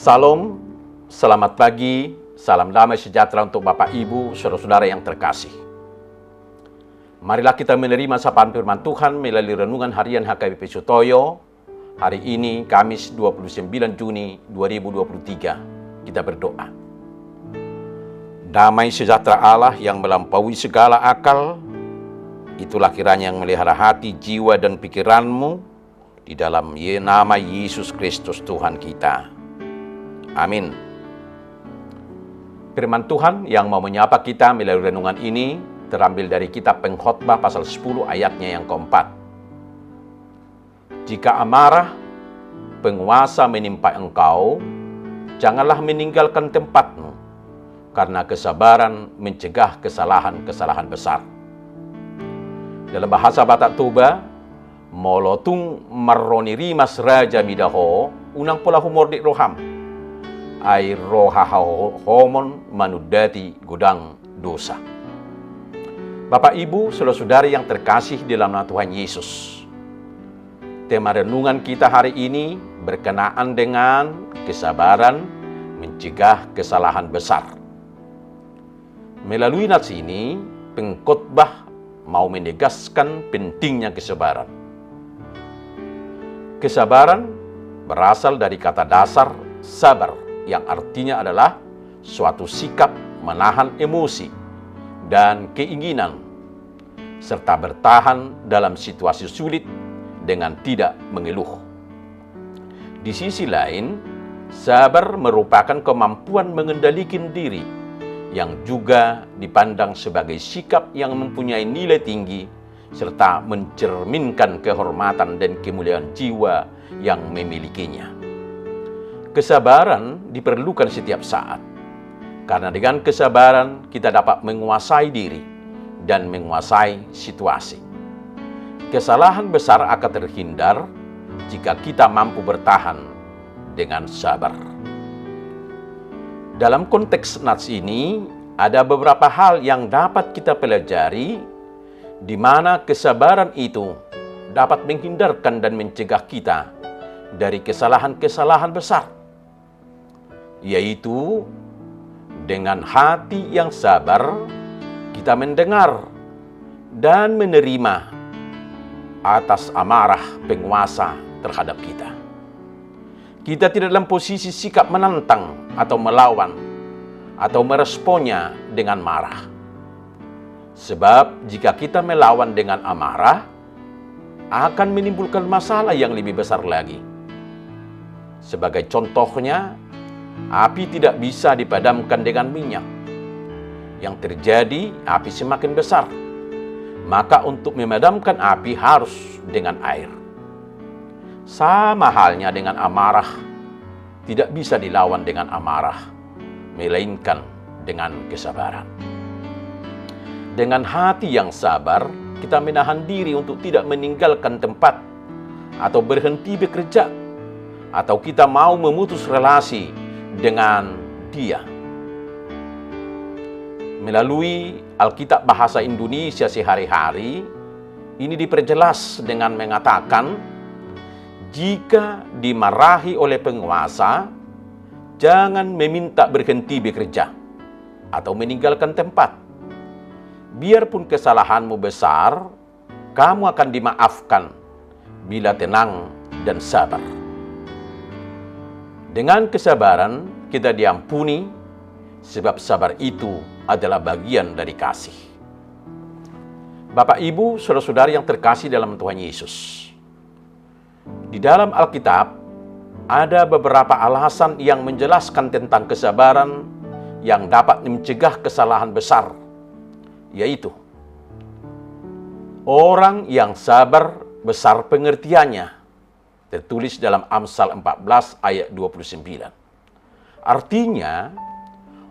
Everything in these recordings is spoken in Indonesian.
Salam, selamat pagi, salam damai sejahtera untuk Bapak, Ibu, saudara-saudara yang terkasih. Marilah kita menerima sapaan firman Tuhan melalui renungan harian HKBP Sutoyo. Hari ini, Kamis 29 Juni 2023. Kita berdoa. Damai sejahtera Allah yang melampaui segala akal, itulah kiranya yang melihara hati, jiwa, dan pikiranmu di dalam nama Yesus Kristus Tuhan kita. Amin. Firman Tuhan yang mau menyapa kita melalui renungan ini terambil dari kitab Pengkhotbah pasal 10 ayatnya yang keempat. Jika amarah penguasa menimpa engkau, janganlah meninggalkan tempatmu, karena kesabaran mencegah kesalahan-kesalahan besar. Dalam bahasa Batak Toba, molotung marroni rimas raja midaho, unang pola humor di roham. Ai rohahau homon manudati gudang dosa. Bapak, Ibu, saudara-saudari yang terkasih di dalam nama Tuhan Yesus. Tema renungan kita hari ini berkenaan dengan kesabaran mencegah kesalahan besar. Melalui nats ini, pengkhotbah mau menegaskan pentingnya kesabaran. Kesabaran berasal dari kata dasar sabar, yang artinya adalah suatu sikap menahan emosi dan keinginan, serta bertahan dalam situasi sulit dengan tidak mengeluh. Di sisi lain, sabar merupakan kemampuan mengendalikan diri, yang juga dipandang sebagai sikap yang mempunyai nilai tinggi, serta mencerminkan kehormatan dan kemuliaan jiwa yang memilikinya. Kesabaran diperlukan setiap saat, karena dengan kesabaran kita dapat menguasai diri dan menguasai situasi. Kesalahan besar akan terhindar jika kita mampu bertahan dengan sabar. Dalam konteks nats ini, ada beberapa hal yang dapat kita pelajari, di mana kesabaran itu dapat menghindarkan dan mencegah kita dari kesalahan-kesalahan besar, yaitu dengan hati yang sabar kita mendengar dan menerima atas amarah penguasa terhadap kita. Kita tidak dalam posisi sikap menantang atau melawan atau meresponnya dengan marah. Sebab jika kita melawan dengan amarah, akan menimbulkan masalah yang lebih besar lagi. Sebagai contohnya, api tidak bisa dipadamkan dengan minyak. Yang terjadi, api semakin besar. Maka untuk memadamkan api harus dengan air. Sama halnya dengan amarah, tidak bisa dilawan dengan amarah, melainkan dengan kesabaran. Dengan hati yang sabar, kita menahan diri untuk tidak meninggalkan tempat atau berhenti bekerja, atau kita mau memutus relasi dengan dia. Melalui Alkitab Bahasa Indonesia sehari-hari, ini diperjelas dengan mengatakan, jika dimarahi oleh penguasa, jangan meminta berhenti bekerja atau meninggalkan tempat. Biarpun kesalahanmu besar, kamu akan dimaafkan bila tenang dan sabar. Dengan kesabaran, kita diampuni, sebab sabar itu adalah bagian dari kasih. Bapak, Ibu, saudara-saudari yang terkasih dalam Tuhan Yesus. Di dalam Alkitab, ada beberapa alasan yang menjelaskan tentang kesabaran yang dapat mencegah kesalahan besar, yaitu orang yang sabar besar pengertiannya, tertulis dalam Amsal 14 ayat 29. Artinya,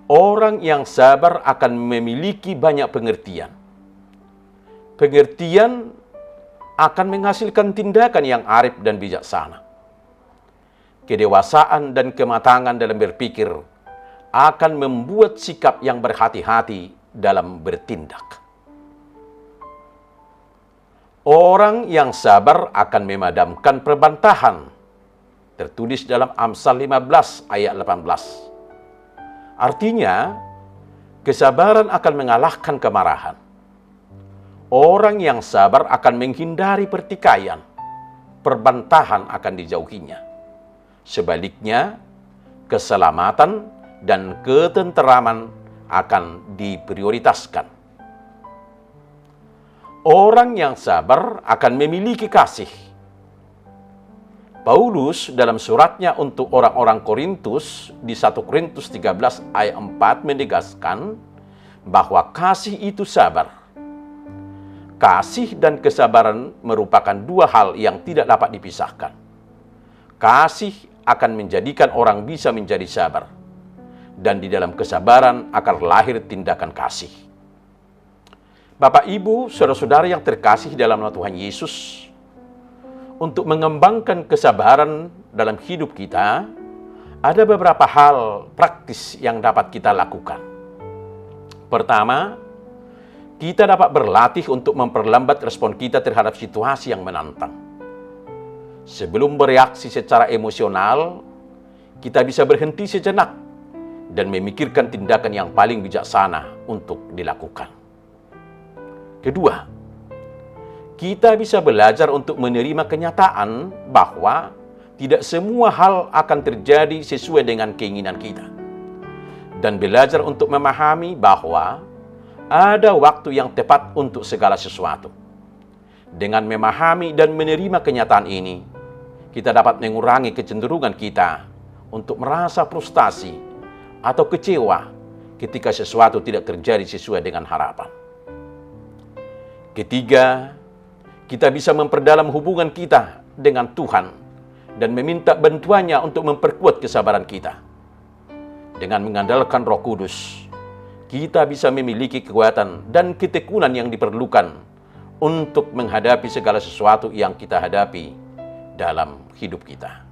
orang yang sabar akan memiliki banyak pengertian. Pengertian akan menghasilkan tindakan yang arif dan bijaksana. Kedewasaan dan kematangan dalam berpikir akan membuat sikap yang berhati-hati dalam bertindak. Orang yang sabar akan memadamkan perbantahan, tertulis dalam Amsal 15 ayat 18. Artinya, kesabaran akan mengalahkan kemarahan. Orang yang sabar akan menghindari pertikaian, perbantahan akan dijauhinya. Sebaliknya, keselamatan dan ketenteraman akan diprioritaskan. Orang yang sabar akan memiliki kasih. Paulus dalam suratnya untuk orang-orang Korintus di 1 Korintus 13 ayat 4 menegaskan bahwa kasih itu sabar. Kasih dan kesabaran merupakan dua hal yang tidak dapat dipisahkan. Kasih akan menjadikan orang bisa menjadi sabar, dan di dalam kesabaran akan lahir tindakan kasih. Bapak, Ibu, saudara-saudara yang terkasih dalam nama Tuhan Yesus, untuk mengembangkan kesabaran dalam hidup kita, ada beberapa hal praktis yang dapat kita lakukan. Pertama, kita dapat berlatih untuk memperlambat respon kita terhadap situasi yang menantang. Sebelum bereaksi secara emosional, kita bisa berhenti sejenak dan memikirkan tindakan yang paling bijaksana untuk dilakukan. Kedua, kita bisa belajar untuk menerima kenyataan bahwa tidak semua hal akan terjadi sesuai dengan keinginan kita. Dan belajar untuk memahami bahwa ada waktu yang tepat untuk segala sesuatu. Dengan memahami dan menerima kenyataan ini, kita dapat mengurangi kecenderungan kita untuk merasa frustasi atau kecewa ketika sesuatu tidak terjadi sesuai dengan harapan. Ketiga, kita bisa memperdalam hubungan kita dengan Tuhan dan meminta bantuannya untuk memperkuat kesabaran kita. Dengan mengandalkan Roh Kudus, kita bisa memiliki kekuatan dan ketekunan yang diperlukan untuk menghadapi segala sesuatu yang kita hadapi dalam hidup kita.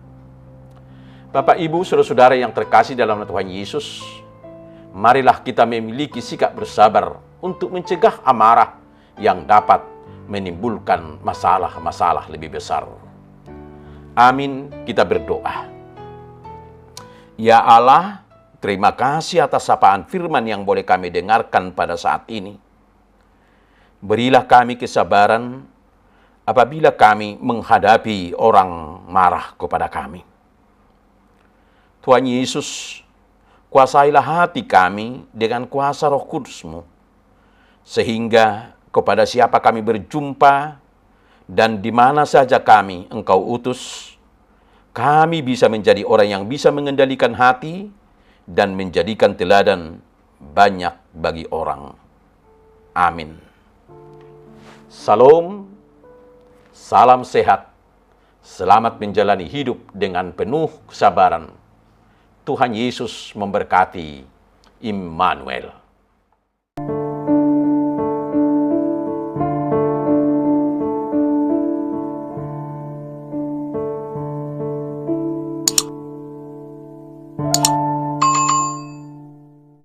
Bapak, Ibu, saudara-saudara yang terkasih dalam Tuhan Yesus, marilah kita memiliki sikap bersabar untuk mencegah amarah yang dapat menimbulkan masalah-masalah lebih besar. Amin, kita berdoa. Ya Allah, terima kasih atas sapaan firman yang boleh kami dengarkan pada saat ini. Berilah kami kesabaran apabila kami menghadapi orang marah kepada kami. Tuhan Yesus, kuasailah hati kami dengan kuasa Roh Kudus-Mu, sehingga kepada siapa kami berjumpa dan di mana saja kami Engkau utus, kami bisa menjadi orang yang bisa mengendalikan hati dan menjadikan teladan banyak bagi orang. Amin. Salam, salam sehat, selamat menjalani hidup dengan penuh kesabaran. Tuhan Yesus memberkati. Immanuel.